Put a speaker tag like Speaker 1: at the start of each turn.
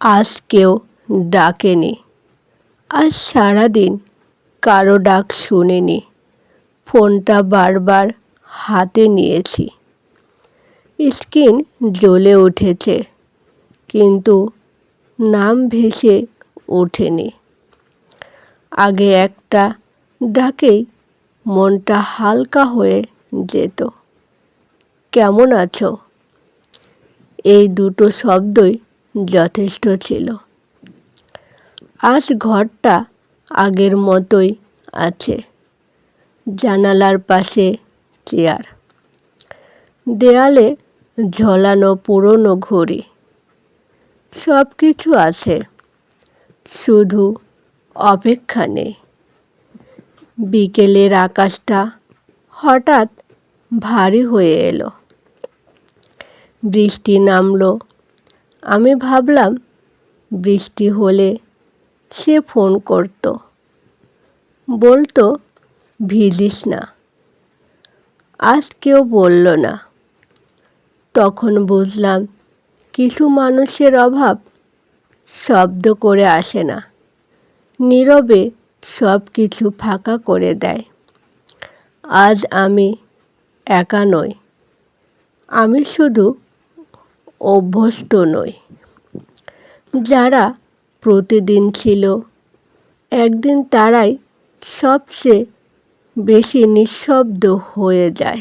Speaker 1: আজ কেউ ডাকেনি। আজ সারাদিন কারো ডাক শুনিনি। ফোনটা বারবার হাতে নিয়েছি। স্ক্রিন জ্বলে উঠেছে, কিন্তু নাম ভেসে ওঠেনি। আগে একটা ডাকেই মনটা হালকা হয়ে যেত। কেমন আছো? এই দুটো শব্দই যথেষ্ট ছিল। আজ ঘরটা আগের মতোই আছে। জানালার পাশে চেয়ার, দেয়ালে ঝোলানো পুরনো ঘড়ি। সব কিছু আছে, শুধু অপেক্ষা নেই। বিকেলের আকাশটা হঠাৎ ভারী হয়ে এলো। বৃষ্টি নামলো। আমি ভাবলাম বৃষ্টি হলে সে ফোন করত, বলতো ভিজিস না। আজ কেউ বলল না। তখন বুঝলাম কিছু মানুষের অভাব শব্দ করে আসে না, নীরবে সব কিছু ফাঁকা করে দেয়। আজ আমি একা নই, আমি শুধু অভ্যস্ত নই। যারা প্রতিদিন ছিল, একদিন তারাই সবচেয়ে বেশি নিঃশব্দ হয়ে যায়।